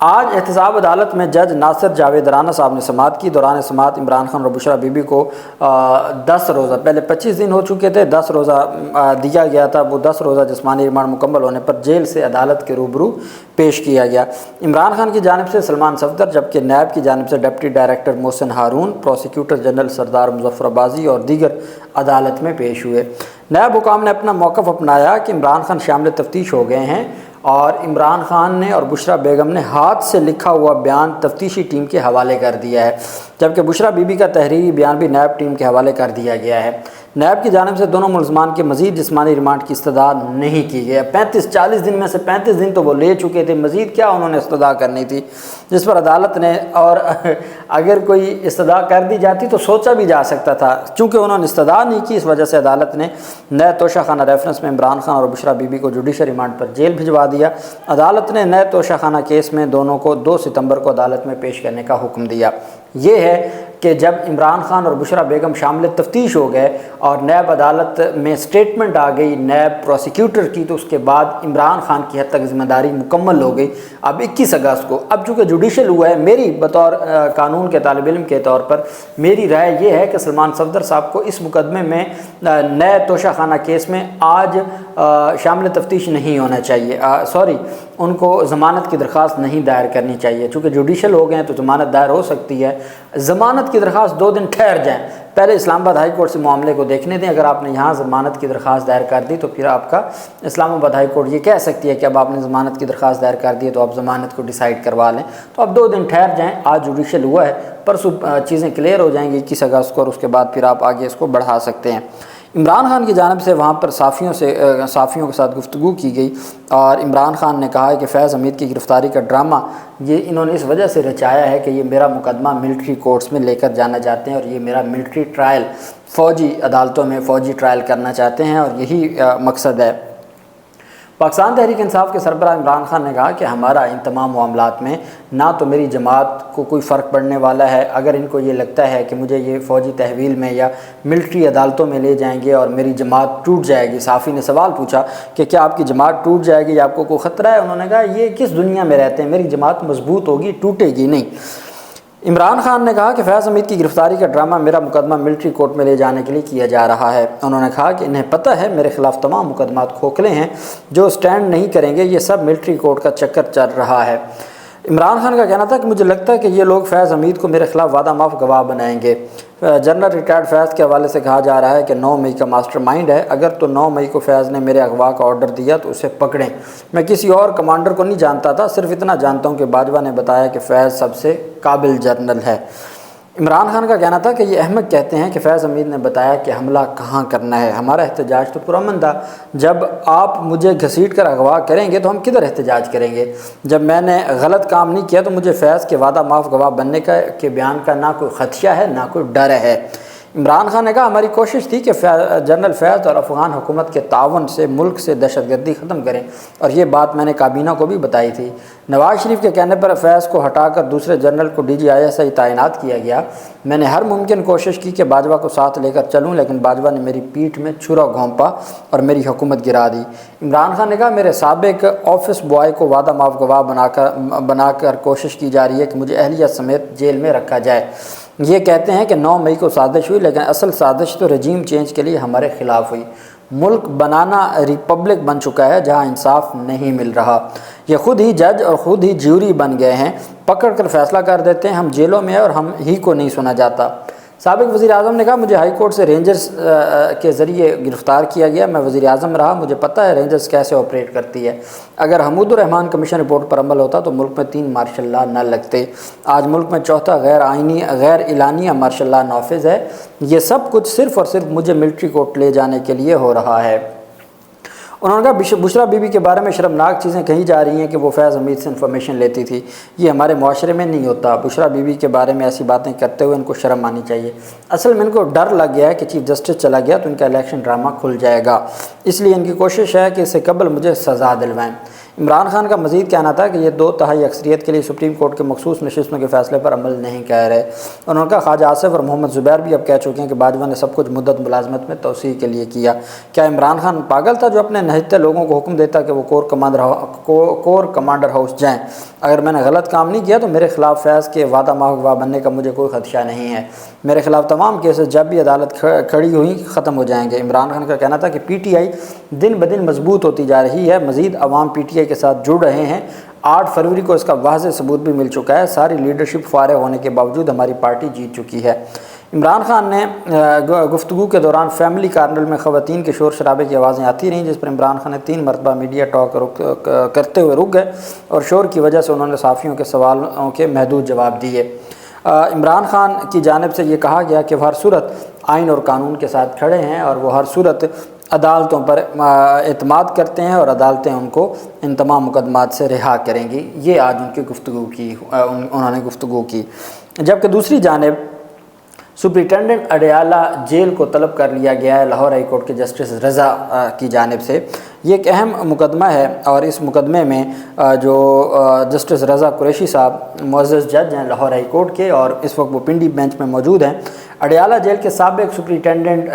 آج احتساب عدالت میں جج ناصر جاوید رانا صاحب نے سماعت کی۔ دوران سماعت عمران خان اور بشرا بی بی کو 10 روزہ، پہلے 25 دن ہو چکے تھے، 10 روزہ دیا گیا تھا، وہ 10 روزہ جسمانی ریمانڈ مکمل ہونے پر جیل سے عدالت کے روبرو پیش کیا گیا۔ عمران خان کی جانب سے سلمان صفدر، جبکہ نیب کی جانب سے ڈپٹی ڈائریکٹر محسن ہارون، پروسیکیوٹر جنرل سردار مظفر عباسی اور دیگر عدالت میں پیش ہوئے۔ نیب حکام نے اپنا موقف اپنایا کہ عمران خان شامل تفتیش ہو گئے ہیں اور عمران خان نے اور بشرا بیگم نے ہاتھ سے لکھا ہوا بیان تفتیشی ٹیم کے حوالے کر دیا ہے، جبکہ بشرا بی بی کا تحریری بیان بھی نیب ٹیم کے حوالے کر دیا گیا ہے۔ نیب کی جانب سے دونوں ملزمان کے مزید جسمانی ریمانڈ کی استدعا نہیں کی گئی۔ 40 دن میں سے 35 دن تو وہ لے چکے تھے، مزید کیا انہوں نے استدعا کرنی تھی، جس پر عدالت نے، اور اگر کوئی استدعا کر دی جاتی تو سوچا بھی جا سکتا تھا، چونکہ انہوں نے استدعا نہیں کی، اس وجہ سے عدالت نے نئے توشہ خانہ ریفرنس میں عمران خان اور بشرا بی بی کو جوڈیشل ریمانڈ پر جیل بھجوا دیا۔ عدالت نے نئے توشہ خانہ کیس میں دونوں کو 2 ستمبر کو عدالت میں پیش کرنے کا حکم دیا۔ یہ ہے کہ جب عمران خان اور بشرا بیگم شامل تفتیش ہو گئے اور نیب عدالت میں سٹیٹمنٹ آ گئی نیب پروسیکیوٹر کی، تو اس کے بعد عمران خان کی حد تک ذمہ داری مکمل ہو گئی۔ اب 21 اگست کو، اب چونکہ جوڈیشل ہوا ہے، میری بطور قانون کے طالب علم کے طور پر میری رائے یہ ہے کہ سلمان صفدر صاحب کو اس مقدمے میں نئے توشہ خانہ کیس میں آج شامل تفتیش نہیں ہونا چاہیے، ان کو ضمانت کی درخواست نہیں دائر کرنی چاہیے، چونکہ جوڈیشل ہو گئے ہیں تو ضمانت دائر ہو سکتی ہے۔ ضمانت کی درخواست 2 دن ٹھہر جائیں، پہلے اسلام آباد ہائی کورٹ سے معاملے کو دیکھنے دیں۔ اگر آپ نے یہاں ضمانت کی درخواست دائر کر دی تو پھر آپ کا اسلام آباد ہائی کورٹ یہ کہہ سکتی ہے کہ اب آپ نے ضمانت کی درخواست دائر کر دی ہے تو آپ ضمانت کو ڈیسائیڈ کروا لیں۔ تو اب 2 دن ٹھہر جائیں، آج جوڈیشل ہوا ہے، پرسوں چیزیں کلیئر ہو جائیں گی 21 اگست کو، اور اس کے بعد پھر آپ آگے اس کو بڑھا سکتے ہیں۔ عمران خان کی جانب سے وہاں پر صحافیوں کے ساتھ گفتگو کی گئی اور عمران خان نے کہا ہے کہ فیض حمید کی گرفتاری کا ڈرامہ یہ انہوں نے اس وجہ سے رچایا ہے کہ یہ میرا مقدمہ ملٹری کورٹس میں لے کر جانا چاہتے ہیں اور یہ میرا ملٹری ٹرائل، فوجی عدالتوں میں فوجی ٹرائل کرنا چاہتے ہیں، اور یہی مقصد ہے۔ پاکستان تحریک انصاف کے سربراہ عمران خان نے کہا کہ ہمارا ان تمام معاملات میں نہ تو میری جماعت کو کوئی فرق پڑنے والا ہے، اگر ان کو یہ لگتا ہے کہ مجھے یہ فوجی تحویل میں یا ملٹری عدالتوں میں لے جائیں گے اور میری جماعت ٹوٹ جائے گی۔ صحافی نے سوال پوچھا کہ کیا آپ کی جماعت ٹوٹ جائے گی یا آپ کو کوئی خطرہ ہے؟ انہوں نے کہا یہ کس دنیا میں رہتے ہیں، میری جماعت مضبوط ہوگی، ٹوٹے گی نہیں۔ عمران خان نے کہا کہ فیض حمید کی گرفتاری کا ڈرامہ میرا مقدمہ ملٹری کورٹ میں لے جانے کے لیے کیا جا رہا ہے۔ انہوں نے کہا کہ انہیں پتہ ہے میرے خلاف تمام مقدمات کھوکھلے ہیں، جو سٹینڈ نہیں کریں گے، یہ سب ملٹری کورٹ کا چکر چل رہا ہے۔ عمران خان کا کہنا تھا کہ مجھے لگتا ہے کہ یہ لوگ فیض حمید کو میرے خلاف وعدہ معاف گواہ بنائیں گے۔ جنرل ریٹائرڈ فیض کے حوالے سے کہا جا رہا ہے کہ 9 مئی کا ماسٹر مائنڈ ہے، اگر تو 9 مئی کو فیض نے میرے اغوا کا آرڈر دیا تو اسے پکڑیں۔ میں کسی اور کمانڈر کو نہیں جانتا تھا، صرف اتنا جانتا ہوں کہ باجوہ نے بتایا کہ فیض سب سے قابل جنرل ہے۔ عمران خان کا کہنا تھا کہ یہ احمد کہتے ہیں کہ فیض حمید نے بتایا کہ حملہ کہاں کرنا ہے، ہمارا احتجاج تو پرامن تھا، جب آپ مجھے گھسیٹ کر اغوا کریں گے تو ہم کدھر احتجاج کریں گے؟ جب میں نے غلط کام نہیں کیا تو مجھے فیض کے وعدہ معاف گواہ بننے کے بیان کا نہ کوئی خدشہ ہے نہ کوئی ڈر ہے۔ عمران خان نے کہا ہماری کوشش تھی کہ جنرل فیض اور افغان حکومت کے تعاون سے ملک سے دہشت گردی ختم کریں، اور یہ بات میں نے کابینہ کو بھی بتائی تھی۔ نواز شریف کے کہنے پر فیض کو ہٹا کر دوسرے جنرل کو DGISI تعینات کیا گیا۔ میں نے ہر ممکن کوشش کی کہ باجوہ کو ساتھ لے کر چلوں، لیکن باجوہ نے میری پیٹھ میں چھرا گھونپا اور میری حکومت گرا دی۔ عمران خان نے کہا میرے سابق آفس بوائے کو وعدہ معاف گواہ بنا کر کوشش کی جا رہی ہے کہ مجھے اہلیت سمیت جیل میں رکھا جائے۔ یہ کہتے ہیں کہ 9 مئی کو سازش ہوئی، لیکن اصل سازش تو رجیم چینج کے لیے ہمارے خلاف ہوئی۔ ملک بنانا ریپبلک بن چکا ہے جہاں انصاف نہیں مل رہا، یہ خود ہی جج اور خود ہی جیوری بن گئے ہیں، پکڑ کر فیصلہ کر دیتے ہیں، ہم جیلوں میں ہیں اور ہم ہی کو نہیں سنا جاتا۔ سابق وزیر اعظم نے کہا مجھے ہائی کورٹ سے رینجرز کے ذریعے گرفتار کیا گیا، میں وزیر اعظم رہا، مجھے پتہ ہے رینجرز کیسے آپریٹ کرتی ہے۔ اگر حمود الرحمان کمیشن رپورٹ پر عمل ہوتا تو ملک میں 3 مارشل لا نہ لگتے۔ آج ملک میں 4تھا غیر اعلانیہ مارشل لا نافذ ہے۔ یہ سب کچھ صرف اور صرف مجھے ملٹری کورٹ لے جانے کے لیے ہو رہا ہے۔ انہوں نے کہا بشرا بی بی کے بارے میں شرمناک چیزیں کہی جا رہی ہیں کہ وہ فیض حمید سے انفارمیشن لیتی تھی، یہ ہمارے معاشرے میں نہیں ہوتا۔ بشرا بی بی کے بارے میں ایسی باتیں کرتے ہوئے ان کو شرم آنی چاہیے۔ اصل میں ان کو ڈر لگ گیا ہے کہ چیف جسٹس چلا گیا تو ان کا الیکشن ڈرامہ کھل جائے گا، اس لیے ان کی کوشش ہے کہ اس سے قبل مجھے سزا دلوائیں۔ عمران خان کا مزید کہنا تھا کہ یہ 2/3 اکثریت کے لیے سپریم کورٹ کے مخصوص نشستوں کے فیصلے پر عمل نہیں کر رہے۔ انہوں نے کہا خواجہ آصف اور محمد زبیر بھی اب کہہ چکے ہیں کہ باجوہ نے سب کچھ مدت ملازمت میں توسیع کے لیے کیا۔ کیا عمران خان پاگل تھا جو اپنے نہتے لوگوں کو حکم دیتا کہ وہ کور کمانڈر ہاؤس جائیں؟ اگر میں نے غلط کام نہیں کیا تو میرے خلاف فیض کے وعدہ ماہ گواہ بننے کا مجھے کوئی خدشہ نہیں ہے۔ میرے خلاف تمام کیسز جب بھی عدالت کھڑی ہوئی ختم ہو جائیں گے۔ عمران خان کا کہنا تھا کہ پی ٹی آئی دن بدن مضبوط ہوتی جا رہی ہے، مزید عوام پی ٹی آئی کے ساتھ جڑ رہے ہیں۔ 8 فروری کو اس کا واضح ثبوت بھی مل چکا ہے۔ ساری لیڈرشپ فارغ ہونے کے باوجود ہماری پارٹی جیت چکی ہے۔ عمران خان نے گفتگو کے دوران فیملی کارنر میں خواتین کے شور شرابے کی آوازیں آتی رہیں، جس پر عمران خان نے 3 مرتبہ میڈیا ٹاک کرتے ہوئے رک گئے اور شور کی وجہ سے انہوں نے صحافیوں کے سوالوں کے محدود جواب دیے۔ عمران خان کی جانب سے یہ کہا گیا کہ وہ ہر صورت آئین اور قانون کے ساتھ کھڑے ہیں اور وہ ہر صورت عدالتوں پر اعتماد کرتے ہیں اور عدالتیں ان کو ان تمام مقدمات سے رہا کریں گی۔ یہ آج انہوں نے گفتگو کی۔ جبکہ دوسری جانب سپرنٹینڈنٹ اڈیالہ جیل کو طلب کر لیا گیا ہے لاہور ہائی کورٹ کے جسٹس رضا کی جانب سے۔ یہ ایک اہم مقدمہ ہے اور اس مقدمے میں جو جسٹس رضا قریشی صاحب معزز جج ہیں لاہور ہائی کورٹ کے اور اس وقت وہ پنڈی بینچ میں موجود ہیں، اڈیالہ جیل کے سابق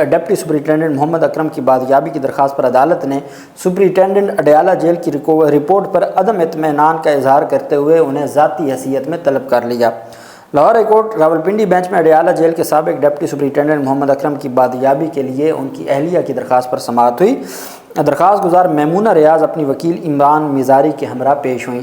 ڈپٹی سپرنٹینڈنٹ محمد اکرم کی بازیابی کی درخواست پر عدالت نے سپرنٹینڈنٹ اڈیالہ جیل کی رپورٹ پر عدم اطمینان کا اظہار کرتے ہوئے انہیں ذاتی حیثیت میں طلب کر لیا۔ Lahore high court Rawalpindi bench میں اڈیالہ جیل کے سابق ڈپٹی سپرنٹینڈنٹ محمد اکرم کی بازیابی کے لیے ان کی اہلیہ کی درخواست پر سماعت ہوئی۔ درخواست گزار میمونہ ریاض اپنی وکیل عمران میزاری کے ہمراہ پیش ہوئیں۔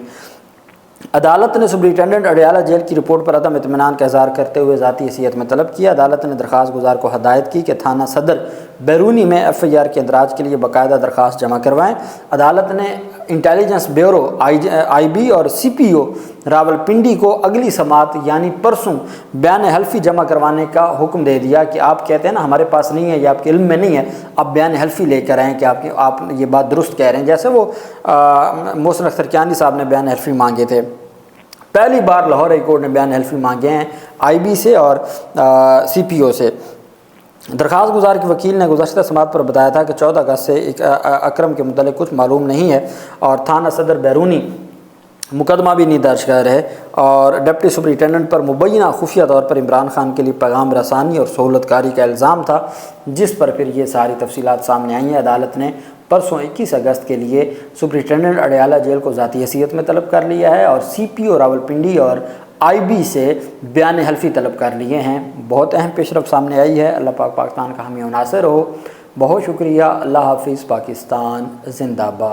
عدالت نے سپرنٹینڈنٹ اڈیالہ جیل کی رپورٹ پر عدم اطمینان کا اظہار کرتے ہوئے ذاتی حیثیت میں طلب کیا۔ عدالت نے درخواست گزار کو ہدایت کی کہ تھانہ صدر بیرونی میں ایف آئی آر کے اندراج کے لیے باقاعدہ درخواست جمع کروائیں۔ عدالت نے انٹیلیجنس بیورو آئی بی اور سی پی او راولپنڈی کو اگلی سماعت یعنی پرسوں بیان حلفی جمع کروانے کا حکم دے دیا کہ آپ کہتے ہیں نا ہمارے پاس نہیں ہے یا آپ کے علم میں نہیں ہے، آپ بیان حلفی لے کر آئیں کہ آپ یہ بات درست کہہ رہے ہیں، جیسے وہ محسن اختر کیانی صاحب نے بیان حلفی مانگے تھے۔ پہلی بار لاہور ہائی کورٹ نے بیان حلفی مانگے ہیں آئی بی سے اور سی پی او سے۔ درخواست گزار کے وکیل نے گزشتہ سماعت پر بتایا تھا کہ 14 اگست سے اکرم کے متعلق کچھ معلوم نہیں ہے اور تھانہ صدر بیرونی مقدمہ بھی نہیں درج کر رہے اور ڈپٹی سپرنٹینڈنٹ پر مبینہ خفیہ طور پر عمران خان کے لیے پیغام رسانی اور سہولت کاری کا الزام تھا، جس پر پھر یہ ساری تفصیلات سامنے آئی ہیں۔ عدالت نے پرسوں 21 اگست کے لیے سپرنٹینڈنٹ اڈیالہ جیل کو ذاتی حیثیت میں طلب کر لیا ہے اور سی پی او راولپنڈی اور آئی بی سے بیان حلفی طلب کر لیے ہیں۔ بہت اہم پیش رفت سامنے آئی ہے۔ اللہ پاک پاکستان کا حامی و ناصر ہو۔ بہت شکریہ۔ اللہ حافظ۔ پاکستان زندہ باد۔